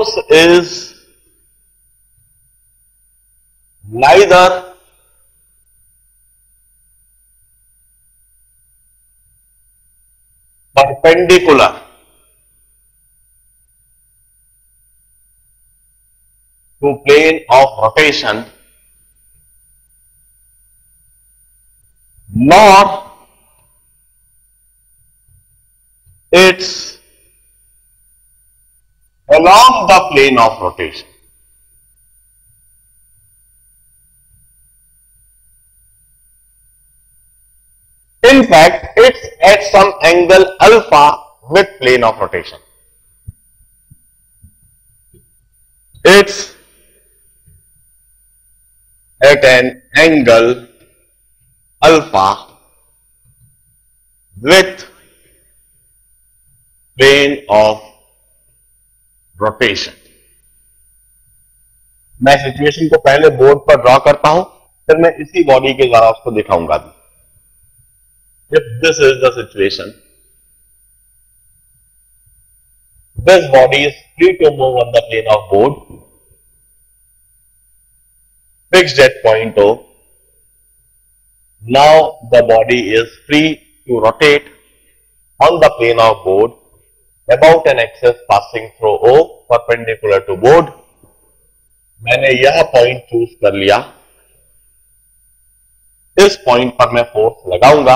force is neither perpendicular to plane of rotation nor it's along the plane of rotation. In fact, it's at some angle alpha with plane of rotation. It's at an angle alpha with plane of rotation. मैं situation को पहले board पर draw करता हूं, फिर मैं इसी body के द्वारा उसको दिखाऊंगा भी. If this is the situation, this body is free to move on the plane of board, fixed at point O. Now the body is free to rotate on the plane of board about an axis passing through O perpendicular to board. मैंने यह point choose कर लिया. इस point पर मैं force लगाऊंगा.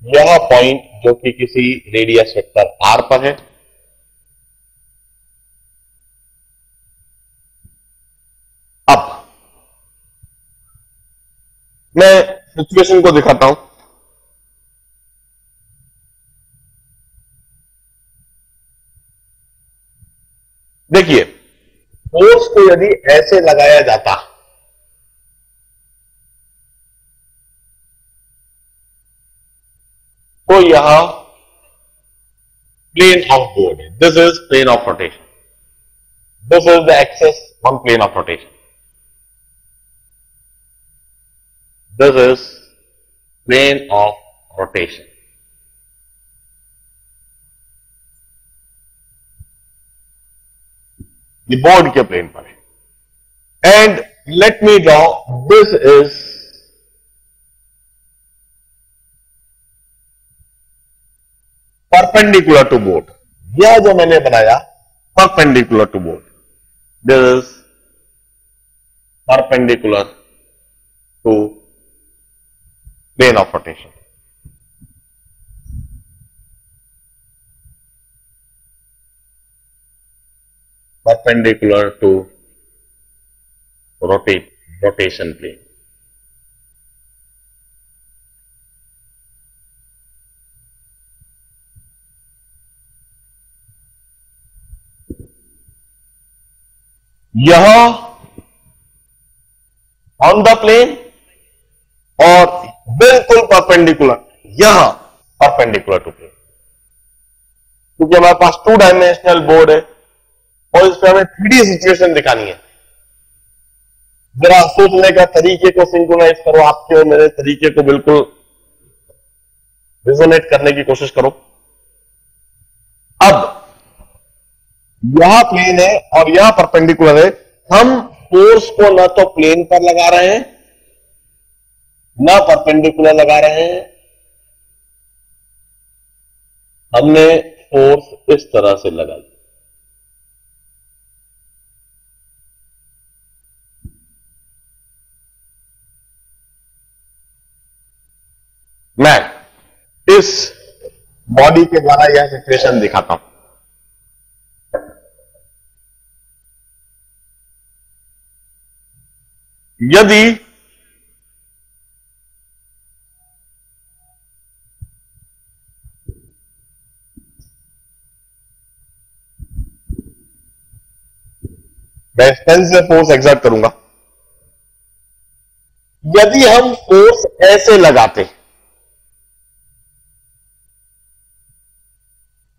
यह point जो कि किसी रेडियस वेक्टर R पर है. अब मैं सिचुएशन को दिखाता हूं. देखिए, फोर्स को यदि ऐसे लगाया जाता तो यह प्लेन ऑफ बोर्ड है. This is plane of rotation. This is the axis on plane of rotation. This is plane of rotation. ये बोर्ड के प्लेन पर है. And let me draw. This is perpendicular to board. यह जो मैंने बनाया perpendicular to board. This is perpendicular to plane of rotation. Perpendicular to rotation plane. यह on the plane और बिल्कुल परपेंडिकुलर यह परपेंडिकुलर टू प्लेन. क्योंकि हमारे पास 2 डायमेंशनल बोर्ड है और इस पर हमें 3D सिचुएशन दिखानी है. जरा सोचने का तरीके को सिंक्रोनाइज करो. आपके और मेरे तरीके को बिल्कुल रिजोनेट करने की कोशिश करो. अब यह प्लेन है और यह परपेंडिकुलर है. हम फोर्स को न तो प्लेन पर लगा रहे हैं न परपेंडिकुलर लगा रहे हैं. हमने फोर्स इस तरह से लगा दिया. मैं इस बॉडी के द्वारा यह सिचुएशन दिखाता हूं. यदि मैं इस पेन से फोर्स एक्सर्ट करूंगा. यदि हम फोर्स ऐसे लगाते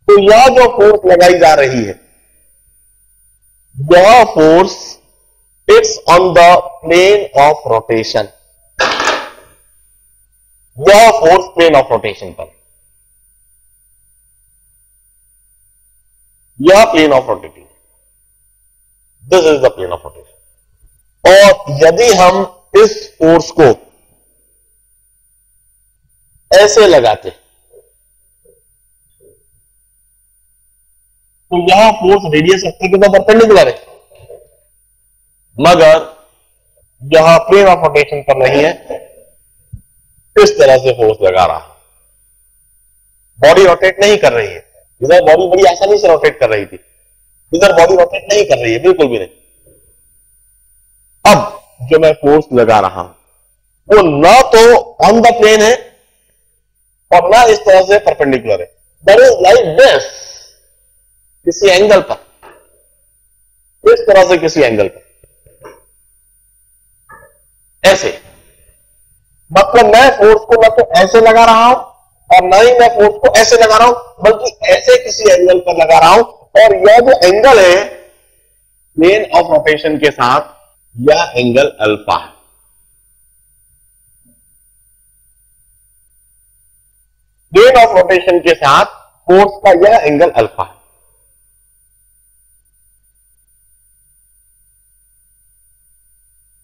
तो यह जो फोर्स लगाई जा रही है यह force it's on the plane of rotation. यह फोर्स प्लेन ऑफ रोटेशन पर. यह plane of rotating, this is the plane of rotation. और यदि हम इस फोर्स को ऐसे लगाते तो यह फोर्स रेडियस एक्सिस के तो परपेंडिकुलर है, मगर यह प्लेन ऑफ रोटेशन पर नहीं है, इस तरह से फोर्स लगा रहा, बॉडी रोटेट नहीं कर रही है। इधर बॉडी बड़ी आसानी से रोटेट कर रही थी, इधर बॉडी रोटेट नहीं कर रही है, बिल्कुल भी नहीं। अब जो मैं फोर्स लगा रहा हूं वो ना तो ऑन द प्लेन है और ना इस तरह से परपेंडिकुलर है, दैट इज लाइक दिस, किसी एंगल पर, इस तरह से किसी एंगल पर, ऐसे। मतलब मैं फोर्स को ना तो ऐसे लगा रहा हूं और ना ही मैं फोर्स को ऐसे लगा रहा हूं, बल्कि ऐसे किसी एंगल पर लगा रहा हूं, और यह जो एंगल है प्लेन ऑफ रोटेशन के साथ, यह एंगल अल्फा है। प्लेन ऑफ रोटेशन के साथ फोर्स का यह एंगल अल्फा है।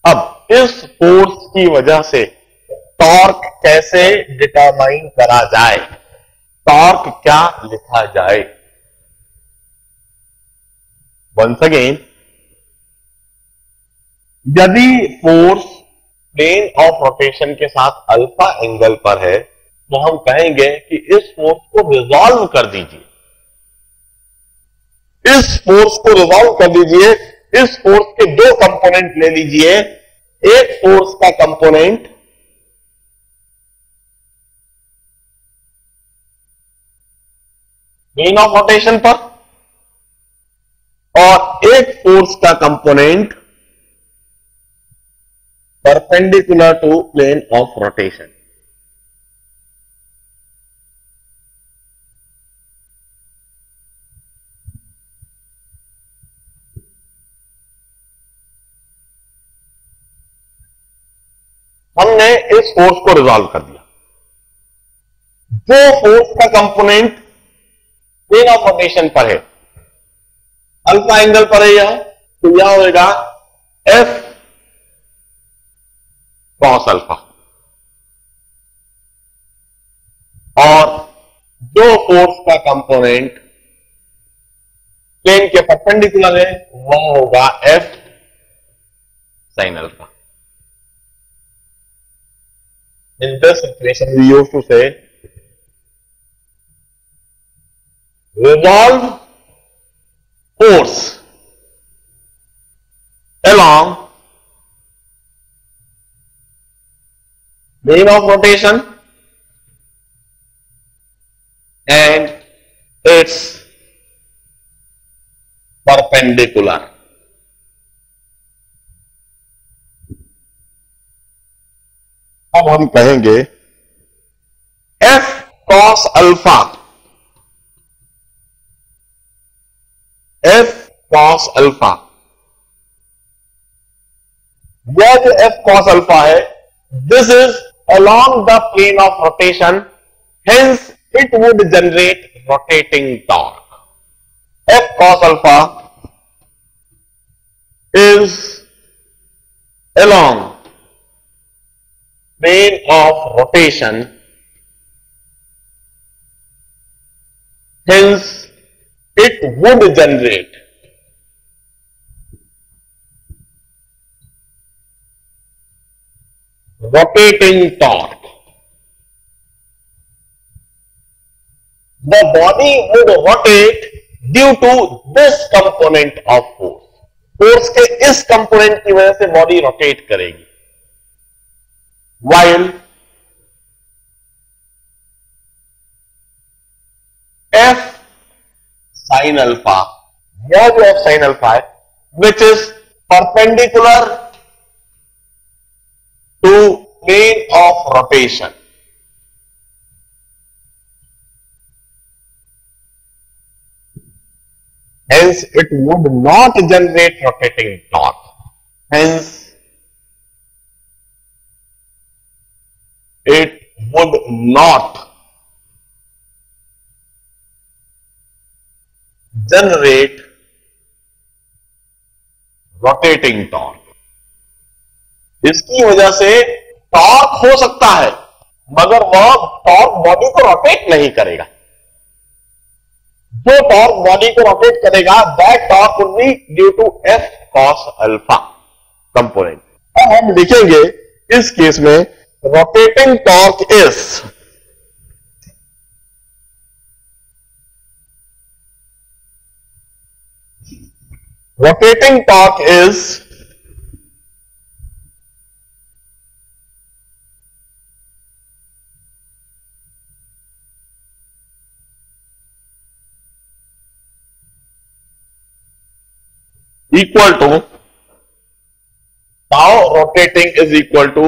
अब इस फोर्स की वजह से टॉर्क कैसे डिटरमाइन करा जाए, टॉर्क क्या लिखा जाए? वंस अगेन, यदि फोर्स प्लेन ऑफ रोटेशन के साथ अल्फा एंगल पर है तो हम कहेंगे कि इस फोर्स को रिजॉल्व कर दीजिए, इस फोर्स को रिजॉल्व कर दीजिए, इस फोर्स के दो कंपोनेंट ले लीजिए, एक फोर्स का कंपोनेंट प्लेन ऑफ रोटेशन पर और एक फोर्स का component perpendicular to plane of rotation. हमने इस फोर्स को रिजॉल्व कर दिया, जो फोर्स का कंपोनेंट प्लेन ऑफ रोटेशन पर है, अल्फा एंगल पर है यह, तो यह होगा एफ कॉस अल्फा, और जो फोर्स का कंपोनेंट प्लेन के परपेंडिकुलर है वह होगा F sine alpha. In this equation we used to say resolve force along plane of rotation and its perpendicular. अब हम कहेंगे F cos alpha, F cos alpha, यह जो एफ कॉस अल्फा है, this is along the plane of rotation, hence it would generate rotating torque. F cos alpha is along plane of rotation, hence it would generate rotating torque. The body would rotate due to this component of force. Force के इस component की वजह से body rotate करेगी, while f sin alpha, यह जो f sin alpha है, which is perpendicular to plane of rotation, hence it would not generate rotating torque, hence it would not generate rotating torque. इसकी वजह से टॉर्क हो सकता है, मगर वह टॉर्क बॉडी को रोटेट नहीं करेगा। जो टॉर्क बॉडी को रोटेट करेगा, that torque would be due to F cos alpha component. अब हम लिखेंगे इस केस में rotating torque is equal to tau rotating is equal to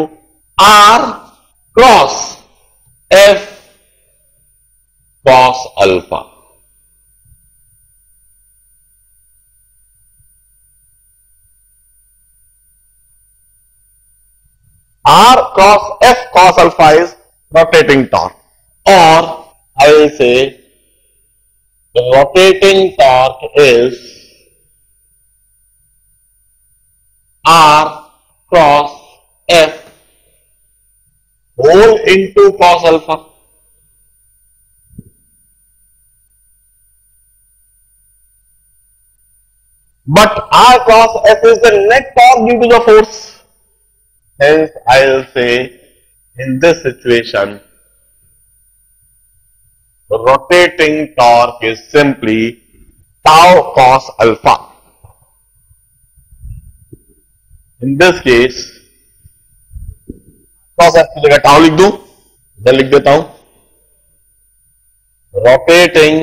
R cross F cos alpha. R cross F cos alpha is rotating torque, or I will say the rotating torque is R cross F whole into cos alpha. But R cross F is the net torque due to the force. Hence, I will say in this situation, the rotating torque is simply tau cos alpha. In this case, cos f की जगह tau लिख दूं, इधर लिख देता हूं, rotating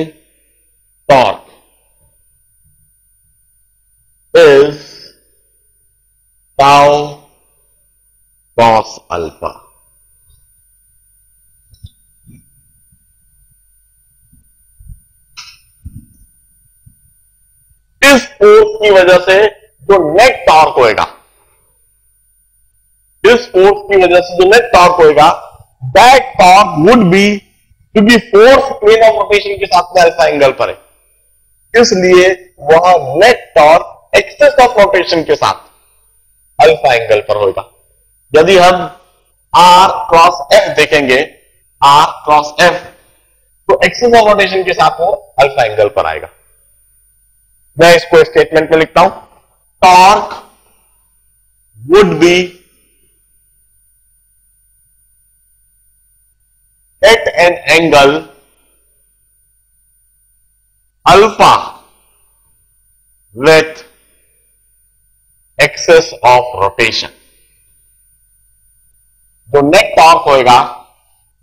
torque is tau cos alpha. इस force की वजह से जो नेट टॉर्क होएगा, इस फोर्स की वजह से जो नेट टॉर्क होएगा, दैट टॉर्क वुड बी, क्योंकि फोर्स प्लेन ऑफ रोटेशन के साथ में अल्फा एंगल पर है, इसलिए वह net torque axis of rotation के साथ अल्फा एंगल पर होगा। यदि हम R क्रॉस F देखेंगे, R क्रॉस F, तो एक्सेस ऑफ रोटेशन के साथ वो अल्फा एंगल पर आएगा। मैं इसको स्टेटमेंट में लिखता हूं, torque would B at an angle alpha with axis of rotation. जो नेट टॉर्क होएगा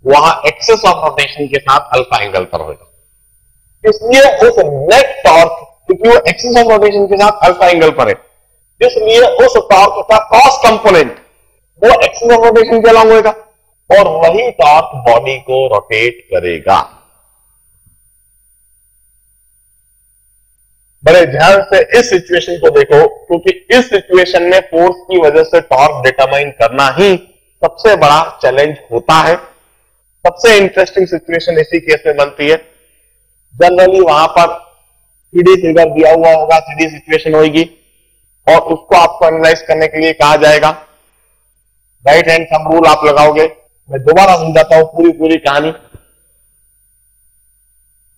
वहां एक्सेस ऑफ रोटेशन के साथ अल्फा एंगल पर होएगा, इसलिए उस नेट टॉर्क, क्योंकि वो एक्सेस ऑफ रोटेशन के साथ अल्फा एंगल पर है, इसलिए उस टॉर्क का कॉस कंपोनेंट वो एक्सेस ऑफ रोटेशन के अलॉन्ग होएगा, और वही टॉर्क बॉडी को रोटेट करेगा। बड़े ध्यान से इस सिचुएशन को देखो, क्योंकि इस सिचुएशन में फोर्स की वजह से टॉर्क डिटरमाइन करना ही सबसे बड़ा चैलेंज होता है। सबसे इंटरेस्टिंग सिचुएशन इसी केस में बनती है। जनरली वहां पर 3D फिगर दिया हुआ होगा, 3D सिचुएशन होगी, और उसको आपको एनालाइज करने के लिए कहा जाएगा। राइट हैंड थंब रूल आप लगाओगे। मैं दोबारा समझाता हूं पूरी कहानी।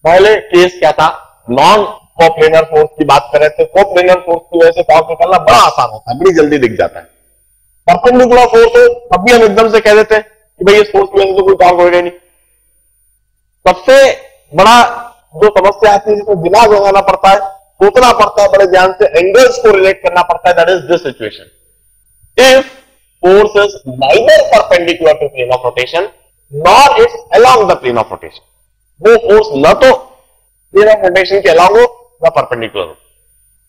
पहले केस क्या था, नॉन कोप्लेनर फोर्स की बात कर रहे थे। कोप्लेनर फोर्स की वजह से टॉर्क निकालना बड़ा आसान होता है, बड़ी जल्दी दिख जाता है। परपेंडिकुलर फोर्स हो तब भी हम एकदम से कह देते हैं कि भाई इस फोर्स की वजह से कोई टॉर्क होगा नहीं। सबसे बड़ा जो समस्या आती है, जिसमें दिमाग लगाना पड़ता है, सोचना पड़ता है, बड़े ध्यान से एंगल्स को रिलेट करना पड़ता है, that is this situation. If force is neither perpendicular to plane of rotation nor it's along the plane of rotation, वो फोर्स न तो प्लेन ऑफ रोटेशन के अलॉन्ग हो न परपेंडिकुलर हो,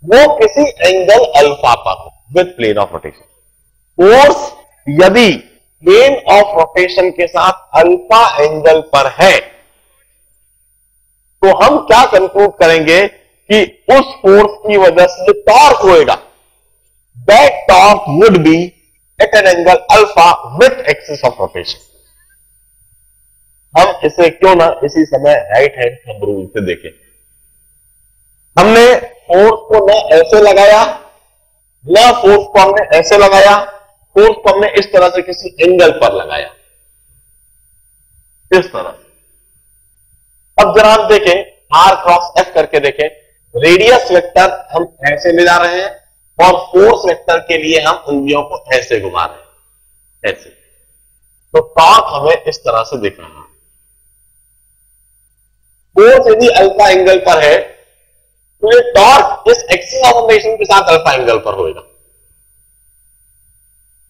वो किसी एंगल अल्फा पर हो with plane of rotation. Force यदि प्लेन ऑफ रोटेशन के साथ अल्फा एंगल पर है, तो हम क्या कंक्लूड करेंगे कि उस फोर्स की वजह से जो टॉर्क होएगा, that torque would B at an angle alpha with axis of rotation। हम इसे क्यों ना इसी समय राइट हैंड थंब रूल से देखें। हमने फोर्स को न ऐसे लगाया, न फोर्स को हमने ऐसे लगाया, फोर्स को हमने इस तरह से किसी एंगल पर लगाया, इस तरह से। अब जरा हम देखें, R क्रॉस F करके देखें, रेडियस वेक्टर हम ऐसे ले जा रहे हैं और फोर्स वेक्टर के लिए हम उंगलियों को ऐसे घुमा रहे हैं, ऐसे। तो टॉर्क हमें इस तरह से दिख रहा है। फोर्स यदि अल्फा एंगल पर है तो ये टॉर्क इस एक्सिस ऑफ रोटेशन के साथ अल्फा एंगल पर होगा।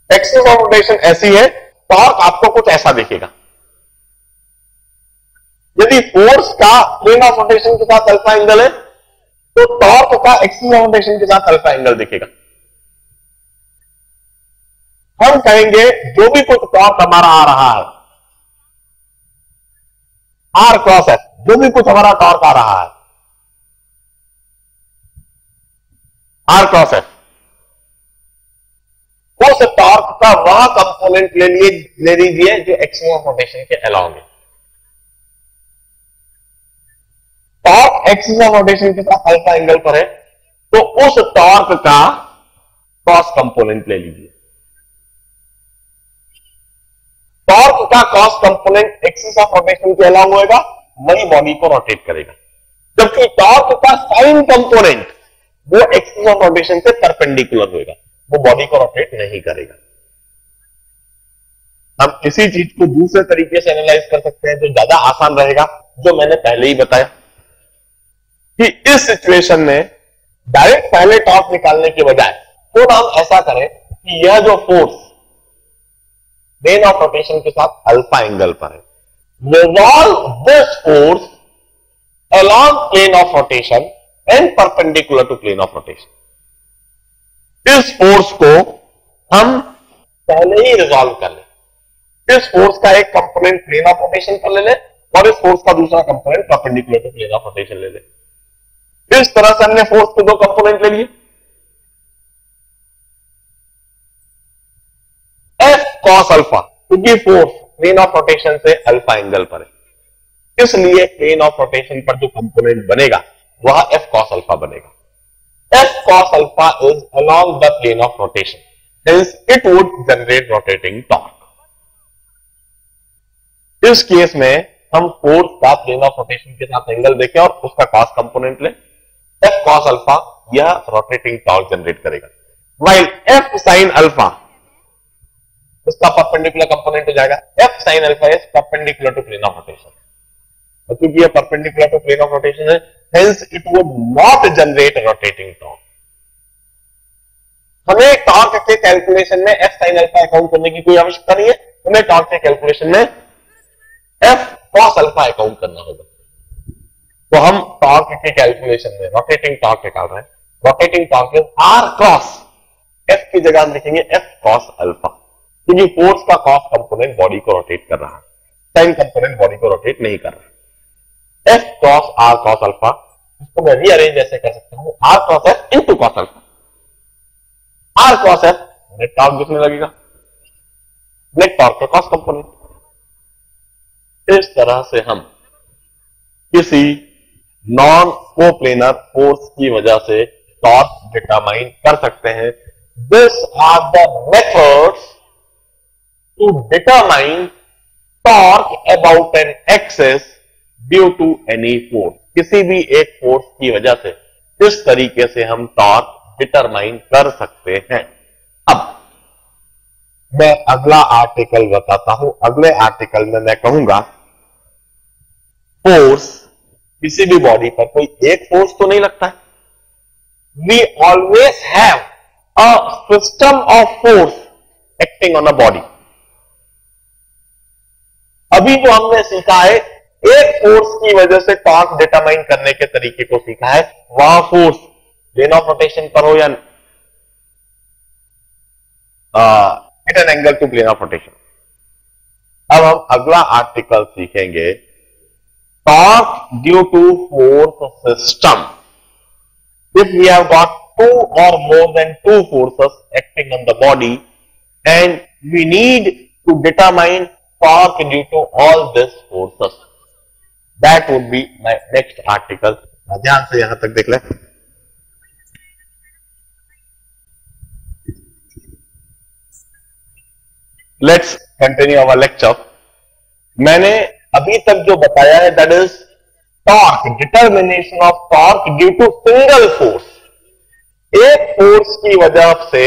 एक्सिस ऑफ रोटेशन ऐसी है, टॉर्क आपको कुछ ऐसा दिखेगा। यदि फोर्स का प्लेन ऑफ रोटेशन के साथ अल्फा एंगल है तो टॉर्क का एक्सिस ऑफ रोटेशन के साथ अल्फा एंगल दिखेगा। हम कहेंगे जो भी कुछ टॉर्क हमारा आ रहा है, R क्रॉस F, जो भी कुछ हमारा टॉर्क आ रहा है, R क्रॉस F, उस टॉर्क का वह कंपोनेंट ले लीजिए जो एक्सिस ऑफ रोटेशन के अलाउंग है। टॉर्क एक्सिस ऑफ रोटेशन के साथ अल्फा एंगल पर है तो उस टॉर्क का कॉस कंपोनेंट ले लीजिए। टॉर्क का cos component axis of rotation के अलाउंग होगा, वही बॉडी को रोटेट करेगा। जबकि टॉर्क का साइन कंपोनेंट वो एक्सिस ऑफ रोटेशन से परपेंडिकुलर होगा, वो बॉडी को रोटेट नहीं करेगा। हम इसी चीज को दूसरे तरीके से एनालाइज कर सकते हैं जो ज्यादा आसान रहेगा, जो मैंने पहले ही बताया कि इस सिचुएशन में डायरेक्ट पहले टॉर्क निकालने के बजाय तो हम ऐसा करें कि यह जो फोर्स प्लेन ऑफ रोटेशन के साथ अल्फा एंगल पर है, revolve this force along plane of rotation and perpendicular to plane of rotation। इस फोर्स को हम पहले ही रिजॉल्व कर लें। इस फोर्स का एक कंपोनेंट प्लेन ऑफ रोटेशन पर ले लें और इस फोर्स का दूसरा component perpendicular to plane of rotation ले लें। इस तरह से हमने फोर्स के दो कंपोनेंट ले लिए। F cos अल्फा, क्योंकि फोर्स प्लेन ऑफ रोटेशन से अल्फा एंगल पर है, इसलिए प्लेन ऑफ रोटेशन पर जो कंपोनेंट बनेगा वह F cos अल्फा बनेगा। F cos alpha is along the plane of rotation, hence it would generate rotating torque। इस केस में हम फोर्स का प्लेन ऑफ रोटेशन के साथ एंगल देखें और उसका कॉस कंपोनेंट लें, F cos अल्फा यह रोटेटिंग टॉर्क जनरेट करेगा, while F sin अल्फा इसका परपेंडिकुलर कंपोनेंट हो जाएगा। F sin alpha is perpendicular to plane of rotation, और क्योंकि यह perpendicular to plane of rotation है, hence it would not generate rotating torque। हमें टॉर्क के कैलकुलेशन में F sin अल्फा अकाउंट करने की कोई आवश्यकता नहीं है, हमें टॉर्क के कैलकुलेशन में F cos अल्फा अकाउंट करना होगा। तो हम टॉर्क के कैलकुलेशन में रोटेटिंग टॉर्क निकाल रहे हैं। Rotating torque is R cross F की जगह हम लिखेंगे F cos अल्फा, क्योंकि फोर्स का कॉस कंपोनेंट बॉडी को रोटेट कर रहा है, साइन कंपोनेंट बॉडी को रोटेट नहीं कर रहा। F cross R cos alpha, इसको मैं रीअरेंज ऐसे कर सकता हूं, R cross F into cos alpha. R cross F net torque दिखने लगेगा, नेट टॉर्क का कॉस कंपोनेंट। इस तरह से हम किसी नॉन कोप्लेनर फोर्स की वजह से टॉर्क डिटरमाइन कर सकते हैं। This are the methods to determine torque about an axis due to any force. किसी भी एक फोर्स की वजह से इस तरीके से हम टॉर्क डिटरमाइन कर सकते हैं। अब मैं अगला आर्टिकल बताता हूं। अगले आर्टिकल में मैं कहूंगा फोर्स किसी भी बॉडी पर कोई एक फोर्स तो नहीं लगता है, we always have a system of force acting on a body. अभी जो हमने सीखा है एक फोर्स की वजह से टॉर्क डिटरमाइन करने के तरीके को सीखा है, वह फोर्स प्लेन ऑफ रोटेशन पर हो या at an angle to plane of rotation. अब हम अगला आर्टिकल सीखेंगे torque due to force system. If we have got two or more than two forces acting on the body and we need to determine torque due to all these forces, that would be my next article। ध्यान से यहां तक देख ले। Let's continue our lecture. मैंने अभी तक जो बताया है that is torque, determination of torque due to single force. एक फोर्स की वजह से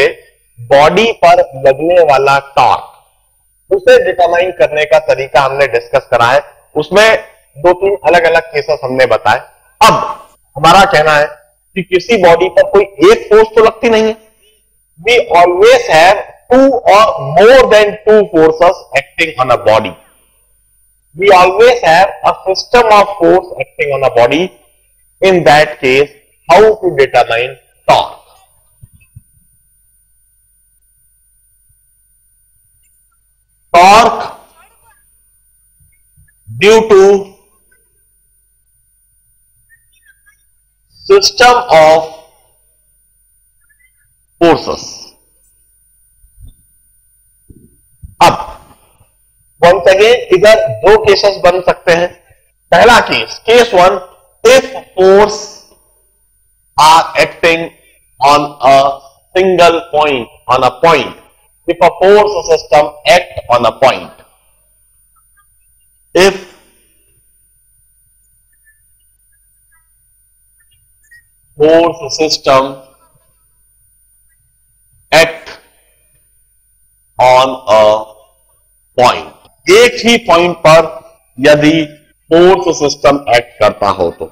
बॉडी पर लगने वाला टॉर्क, उसे डिटरमाइन करने का तरीका हमने डिस्कस करा है। उसमें दो तीन अलग अलग केसेस हमने बताए। अब हमारा कहना है कि किसी बॉडी पर कोई एक फोर्स तो लगती नहीं है। वी ऑलवेज हैव टू और more than two forces acting on a body. We always have a system of force acting on a body. In that case, how to determine torque? Torque due to system of forces. अब once again इधर दो cases बन सकते हैं। पहला case, case one, if force are acting on a single point, on a point, if a force system act on a point, if force system act on a point, एक ही point पर यदि force system act करता हो तो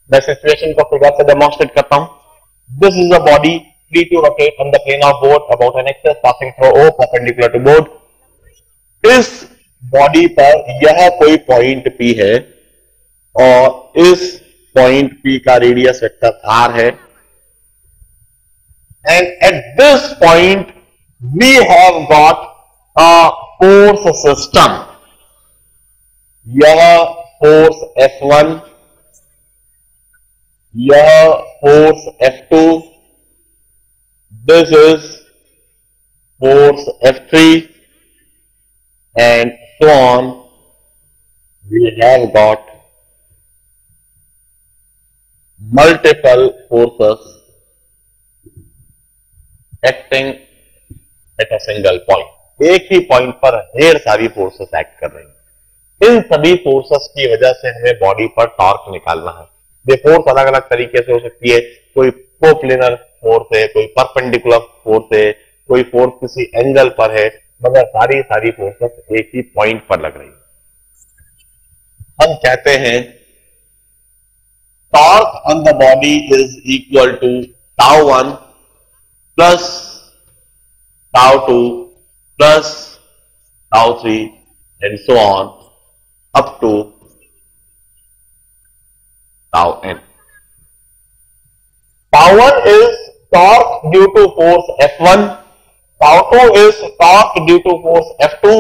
मैं situation को figure से डेमोन्स्ट्रेट करता हूं। This is a body free to rotate on the plane of board about an axis passing through O perpendicular to board. इस बॉडी पर यह कोई पॉइंट P है और इस पॉइंट P का रेडियस वेक्टर R है। And at this point, we have got a force system. यह फोर्स F1, यह force F2, this is force F3, and so on. We have got multiple forces acting at a single point. एक ही point पर ढेर सारी forces act कर रही हैं। इन सभी फोर्सेस की वजह से हमें बॉडी पर टॉर्क निकालना है। ये फोर्स अलग अलग तरीके से हो सकती है। कोई कोप्लेनर फोर्स है, कोई परपेंडिकुलर फोर्स है, कोई फोर्स किसी एंगल पर है, मगर सारी फोर्सेस एक ही पॉइंट पर लग रही है। हम कहते हैं torque on the body is equal to τ1 plus τ2 plus τ3 and so on up to τn. τ1 is torque due to force F1, τ2 is torque due to force F2,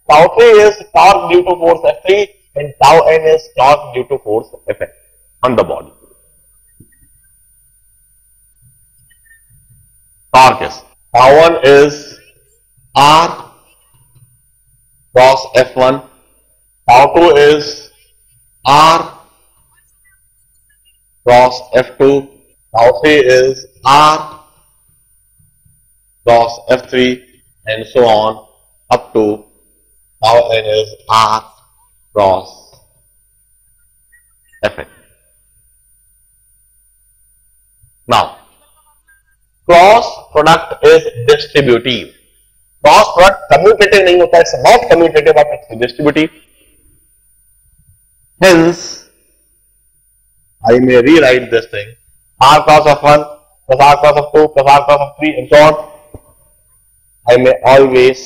τ3 is torque due to force F3 and τn is torque due to force Fn on the body. Torque is τ1 is R cross F1, τ2 is R cross F2, τ3 is R cross F3 and so on up to τn is R cross Fn. Now cross product is distributive. Cross product commutative नहीं होता, it's not commutative but it's distributive. Hence I may rewrite this thing R cross F1 plus R cross F2 plus R cross F3 and so on. I may always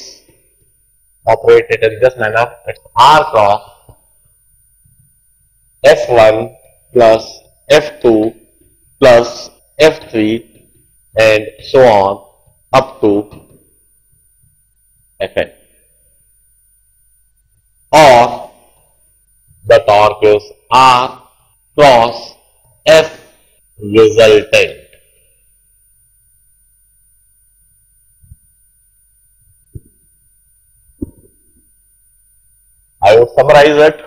operate it in this manner. It's R cross F1 plus F2 plus F3 and so on up to Fn. Or the torque is R cross F resultant. I will summarize it.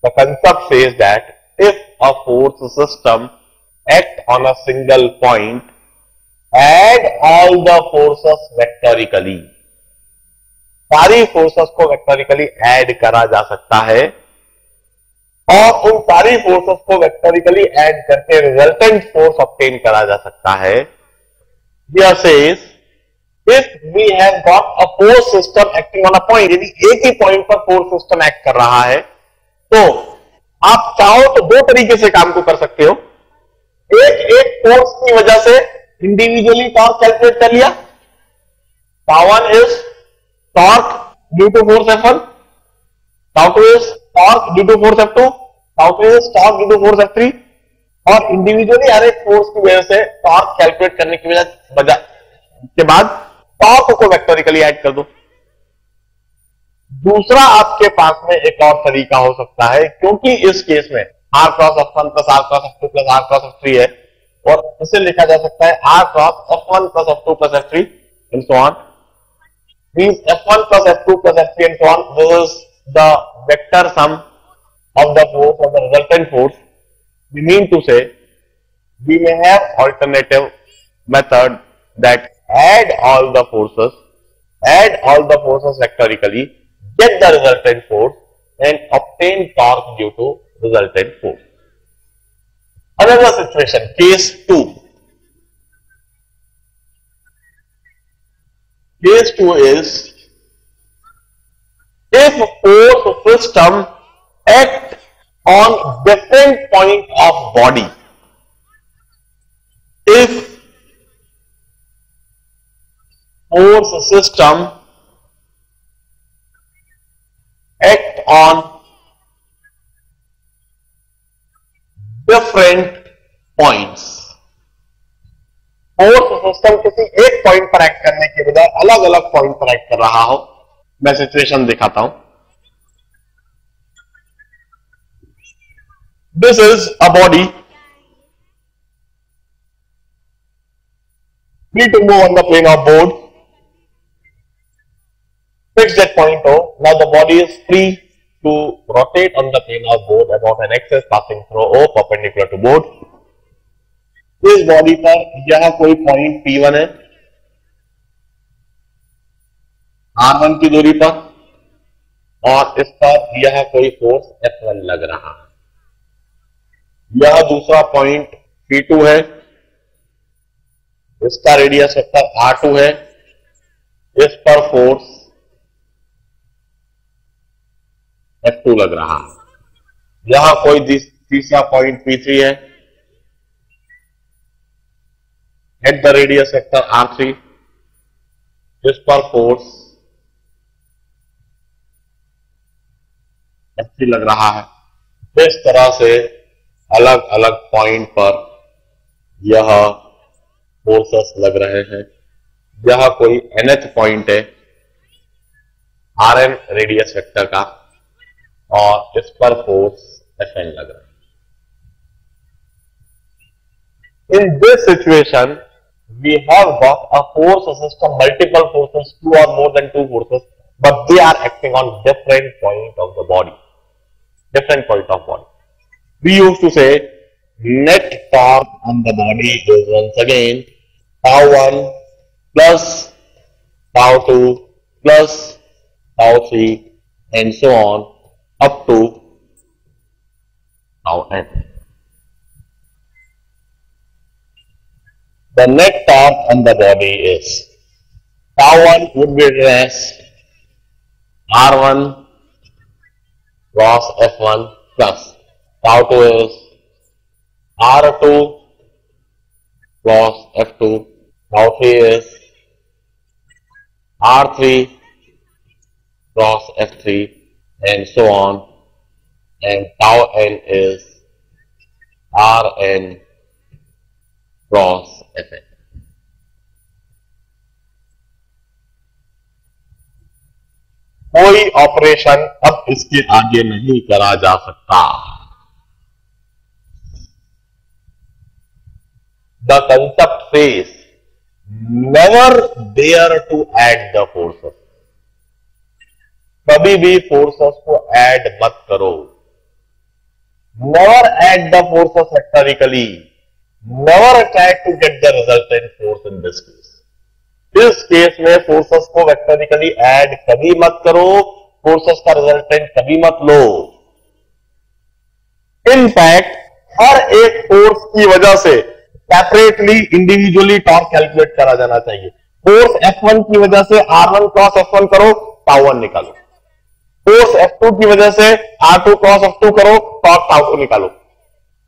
The concept says that if a force system acts on a single point, add all the forces vectorically. सारी forces को vectorially add करा जा सकता है और उन सारी forces को वेक्टोरिकली ऐड करके रिजल्टेंट फोर्स ऑब्टेन करा जा सकता है. Here says if we have got a force system acting on a point, यदि एक ही पॉइंट पर फोर्स सिस्टम एक्ट कर रहा है तो आप चाहो तो दो तरीके से काम को कर सकते हो. एक फोर्स की वजह से इंडिविजुअली टॉर्क कैलकुलेट कर लिया. Tau1 is torque due to force F1, Tau2 is torque due to force F2, Tau3 is torque due to force F3 और इंडिविजुअली हर एक फोर्स की वजह से टॉर्क कैलकुलेट करने की वजह के बाद टॉर्क को वेक्टोरिकली ऐड कर दो. दूसरा आपके पास में एक और तरीका हो सकता है, क्योंकि इस केस में R cross F1 plus R cross F2 plus R cross F3 है और इसे लिखा जा सकता है R cross F1 plus F2 plus F3 and so on. Means F1 plus F2 plus F3 and so on. This is the vector sum of the force of the resultant force. We mean to say we may have alternative method that add all the forces vectorically, get the resultant force and obtain torque due to resultant force. Another situation, case 2. Case 2 is if force system act on different point of body. If force system act on different points. Force system किसी एक point पर act करने के बजाय अलग अलग point पर act कर रहा हो. मैं सिचुएशन दिखाता हूं. This is a body free to move on the plane of board. Fix that point हो. Now the body is free to rotate on the plane of board about an axis passing through O perpendicular to board. इस body पर यह कोई point P1 है R1 की दूरी पर और इस पर यह कोई फोर्स F1 लग रहा है. यह दूसरा पॉइंट P2 है, इसका रेडियस वेक्टर R2 है, इस पर फोर्स F2 लग रहा है. यह कोई तीसरा पॉइंट P3 है, at the radius vector R3, जिस पर फोर्स F3 लग रहा है. इस तरह से अलग अलग पॉइंट पर यह फोर्सेस लग रहे हैं. यह कोई nth पॉइंट है Rn रेडियस वेक्टर का और इस पर फोर्स Fn लग रहा है. In this situation, we have got a force system, multiple forces, two or more than two forces, but they are acting on different point of the body. Different point of body. We used to say net torque on the body is once again Tau1 plus Tau2 plus Tau3 and so on up to Tau n. The net torque on the body is Tau1 would be as R1 cross F1 plus Tau2 is R2 cross F2, Tau3 is R3 cross F3 and so on, and Tau n is Rn cross Fn. कोई operation अब इसके आगे नहीं करा जा सकता. The concept says never dare to add the forces. कभी भी फोर्सेस को ऐड मत करो। Never add the forces vectorially, never try to get the resultant force in this case. इस केस में फोर्सेस को वेक्टोरिकली ऐड कभी मत करो, फोर्सेस का रिजल्टेंट कभी मत लो। इनफैक्ट हर एक फोर्स की वजह से सेपरेटली इंडिविजुअली टॉर्क कैलकुलेट करा जाना चाहिए। फोर्स F1 की वजह से R1 क्रॉस F1 करो, टाउ1 निकालो। फोर्स F2 की वजह से R2 क्रॉस F2 करो, टॉर्क टाउ2 निकालो।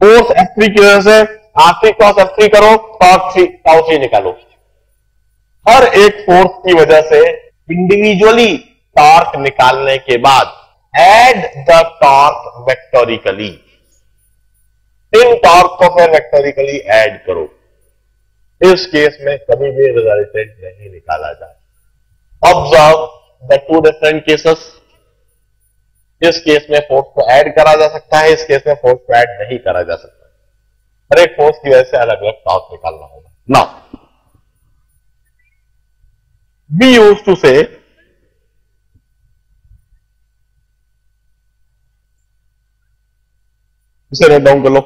फोर्स F3 की वजह से R3 क्रॉस F3 करो, टॉर्क टाउ3 निकालो। हर एक फोर्स की वजह से इंडिविजुअली टॉर्क निकालने के बाद ऐड द टॉर्क वेक्टोरिकली, इन टॉर्क को फिर वेक्टोरिकली ऐड करो। इस केस में कभी भी रिजल्टेंट नहीं निकाला जाए। Observe the two different cases. इस केस में फोर्स को ऐड करा जा सकता है, इस केस में फोर्स को ऐड नहीं करा जा सकता। हर एक फोर्स की वजह से अलग अलग टॉर्क निकालना होगा। Now we used to say इसे नोट डाउन कर लो।